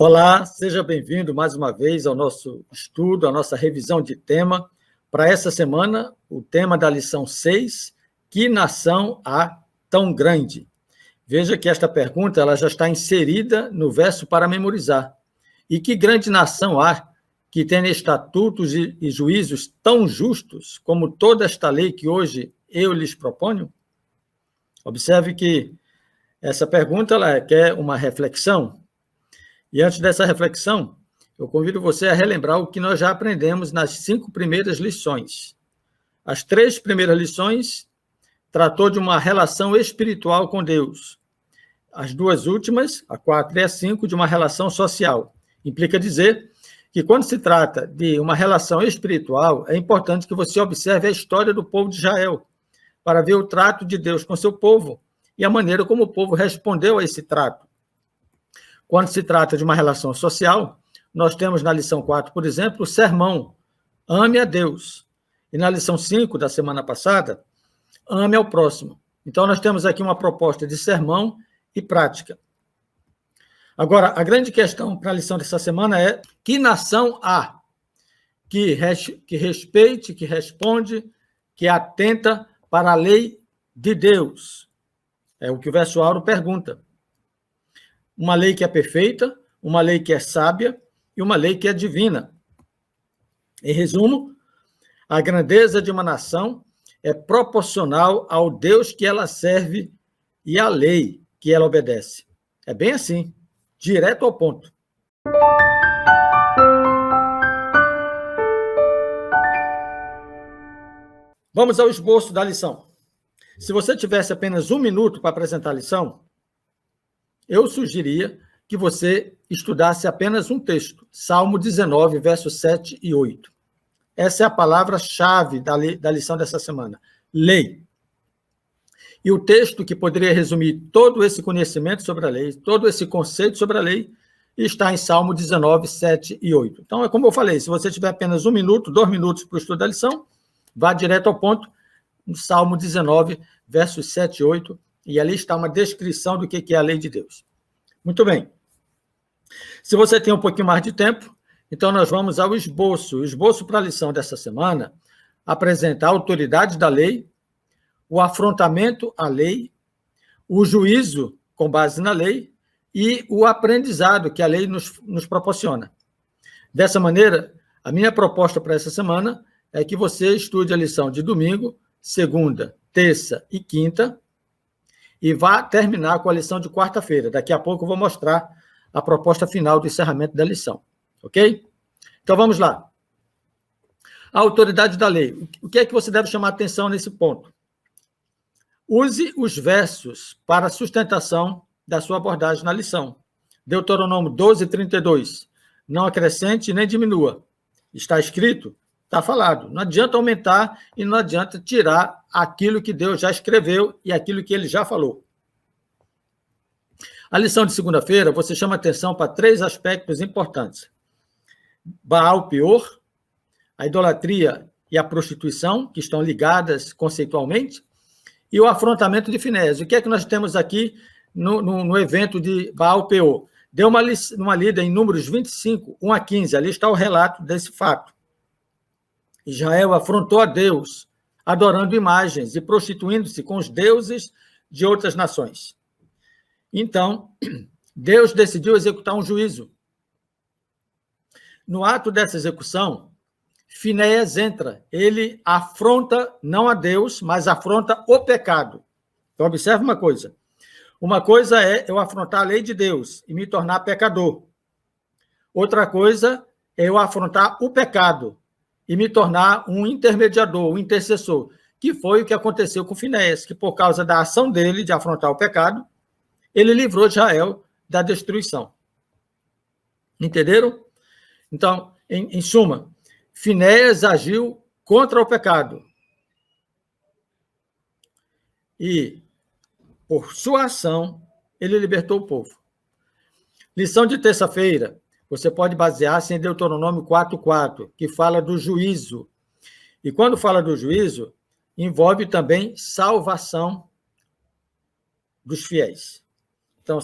Olá, seja bem-vindo mais uma vez ao nosso estudo, à nossa revisão de tema. Para essa semana, o tema da lição 6, que nação há tão grande? Veja que esta pergunta ela já está inserida no verso para memorizar. E que grande nação há que tem estatutos e juízos tão justos como toda esta lei que hoje eu lhes proponho? Observe que essa pergunta ela quer uma reflexão. E antes dessa reflexão, eu convido você a relembrar o que nós já aprendemos nas 5 primeiras lições. As 3 primeiras lições tratou de uma relação espiritual com Deus. As 2 últimas, a 4 e a 5, de uma relação social. Implica dizer que quando se trata de uma relação espiritual, é importante que você observe a história do povo de Israel, para ver o trato de Deus com seu povo e a maneira como o povo respondeu a esse trato. Quando se trata de uma relação social, nós temos na lição 4, por exemplo, o sermão, ame a Deus. E na lição 5 da semana passada, ame ao próximo. Então, nós temos aqui uma proposta de sermão e prática. Agora, a grande questão para a lição dessa semana é: que nação há que respeite, que responde, que atenta para a lei de Deus? É o que o verso áureo pergunta. Uma lei que é perfeita, uma lei que é sábia e uma lei que é divina. Em resumo, a grandeza de uma nação é proporcional ao Deus que ela serve e à lei que ela obedece. É bem assim, direto ao ponto. Vamos ao esboço da lição. Se você tivesse apenas 1 minuto para apresentar a lição, eu sugeria que você estudasse apenas um texto, Salmo 19, versos 7 e 8. Essa é a palavra-chave da lição dessa semana, lei. E o texto que poderia resumir todo esse conhecimento sobre a lei, todo esse conceito sobre a lei, está em Salmo 19, 7 e 8. Então, é como eu falei, se você tiver apenas 1 minuto, 2 minutos para o estudo da lição, vá direto ao ponto, no Salmo 19, versos 7 e 8, e ali está uma descrição do que é a lei de Deus. Muito bem. Se você tem um pouquinho mais de tempo, então nós vamos ao esboço. O esboço para a lição dessa semana apresenta a autoridade da lei, o afrontamento à lei, o juízo com base na lei e o aprendizado que a lei nos proporciona. Dessa maneira, a minha proposta para essa semana é que você estude a lição de domingo, segunda, terça e quinta, e vá terminar com a lição de quarta-feira. Daqui a pouco eu vou mostrar a proposta final do encerramento da lição. Ok? Então vamos lá. A autoridade da lei. O que é que você deve chamar a atenção nesse ponto? Use os versos para sustentação da sua abordagem na lição. Deuteronômio 12, 32. Não acrescente nem diminua. Está escrito? Está falado. Não adianta aumentar e não adianta tirar aquilo que Deus já escreveu e aquilo que ele já falou. A lição de segunda-feira, você chama atenção para 3 aspectos importantes. Baal Peor, a idolatria e a prostituição, que estão ligadas conceitualmente, e o afrontamento de Finéias. O que é que nós temos aqui no evento de Baal Peor? Dê uma lida em Números 25, 1 a 15, ali está o relato desse fato. Israel afrontou a Deus, adorando imagens e prostituindo-se com os deuses de outras nações. Então, Deus decidiu executar um juízo. No ato dessa execução, Finéias entra. Ele afronta não a Deus, mas afronta o pecado. Então, observe uma coisa. Uma coisa é eu afrontar a lei de Deus e me tornar pecador. Outra coisa é eu afrontar o pecado e me tornar um intermediador, um intercessor, que foi o que aconteceu com Finéias, que por causa da ação dele de afrontar o pecado, ele livrou Israel da destruição. Entenderam? Então, em suma, Finéias agiu contra o pecado. E, por sua ação, ele libertou o povo. Lição de terça-feira, você pode basear-se em Deuteronômio 4:4, que fala do juízo. E quando fala do juízo, envolve também salvação dos fiéis. Então,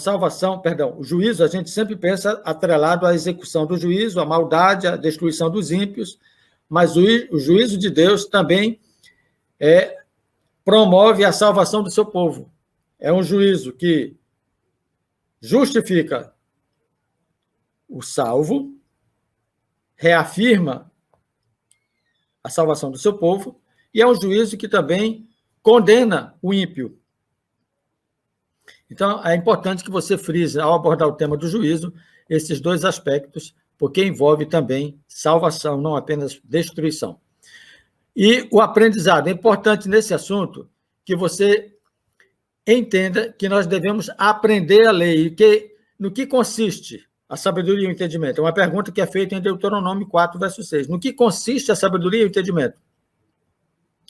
o juízo, a gente sempre pensa atrelado à execução do juízo, à maldade, à destruição dos ímpios, mas o juízo de Deus também promove a salvação do seu povo. É um juízo que justifica o salvo, reafirma a salvação do seu povo, e é um juízo que também condena o ímpio. Então, é importante que você frise, ao abordar o tema do juízo, esses dois aspectos, porque envolve também salvação, não apenas destruição. E o aprendizado. É importante nesse assunto que você entenda que nós devemos aprender a lei. No que consiste a sabedoria e o entendimento? É uma pergunta que é feita em Deuteronômio 4, verso 6. No que consiste a sabedoria e o entendimento?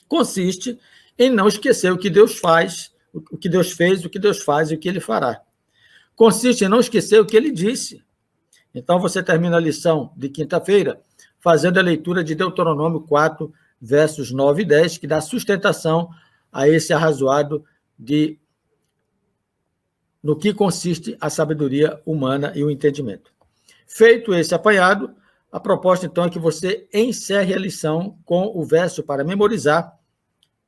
Consiste em não esquecer o que Deus faz, o que Deus fez, o que Deus faz e o que ele fará. Consiste em não esquecer o que ele disse. Então, você termina a lição de quinta-feira fazendo a leitura de Deuteronômio 4, versos 9 e 10, que dá sustentação a esse arrazoado no que consiste a sabedoria humana e o entendimento. Feito esse apanhado, a proposta, então, é que você encerre a lição com o verso para memorizar,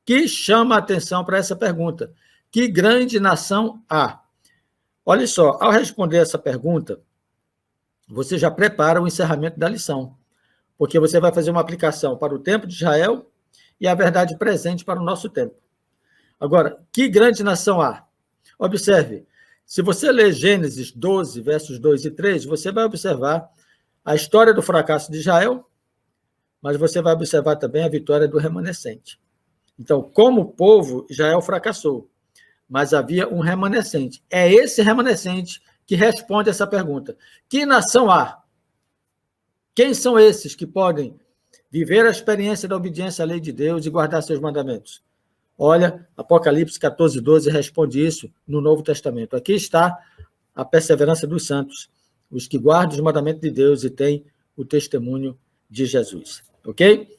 que chama a atenção para essa pergunta. Que grande nação há? Olha só, ao responder essa pergunta, você já prepara o encerramento da lição, porque você vai fazer uma aplicação para o tempo de Israel e a verdade presente para o nosso tempo. Agora, que grande nação há? Observe, se você ler Gênesis 12, versos 2 e 3, você vai observar a história do fracasso de Israel, mas você vai observar também a vitória do remanescente. Então, como povo, Israel fracassou, mas havia um remanescente. É esse remanescente que responde essa pergunta. Que nação há? Quem são esses que podem viver a experiência da obediência à lei de Deus e guardar seus mandamentos? Olha, Apocalipse 14, 12 responde isso no Novo Testamento. Aqui está a perseverança dos santos, os que guardam os mandamentos de Deus e têm o testemunho de Jesus. Ok?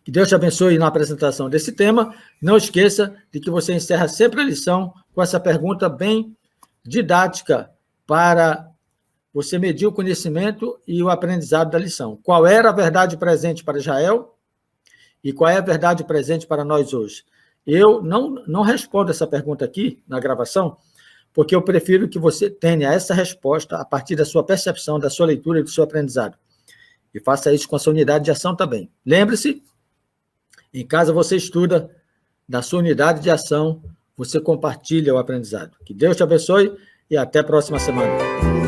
Que Deus te abençoe na apresentação desse tema. Não esqueça de que você encerra sempre a lição com essa pergunta bem didática para você medir o conhecimento e o aprendizado da lição. Qual era a verdade presente para Israel e qual é a verdade presente para nós hoje? Eu não respondo essa pergunta aqui na gravação, porque eu prefiro que você tenha essa resposta a partir da sua percepção, da sua leitura e do seu aprendizado. E faça isso com a sua unidade de ação também. Lembre-se, em casa você estuda, da sua unidade de ação, você compartilha o aprendizado. Que Deus te abençoe e até a próxima semana.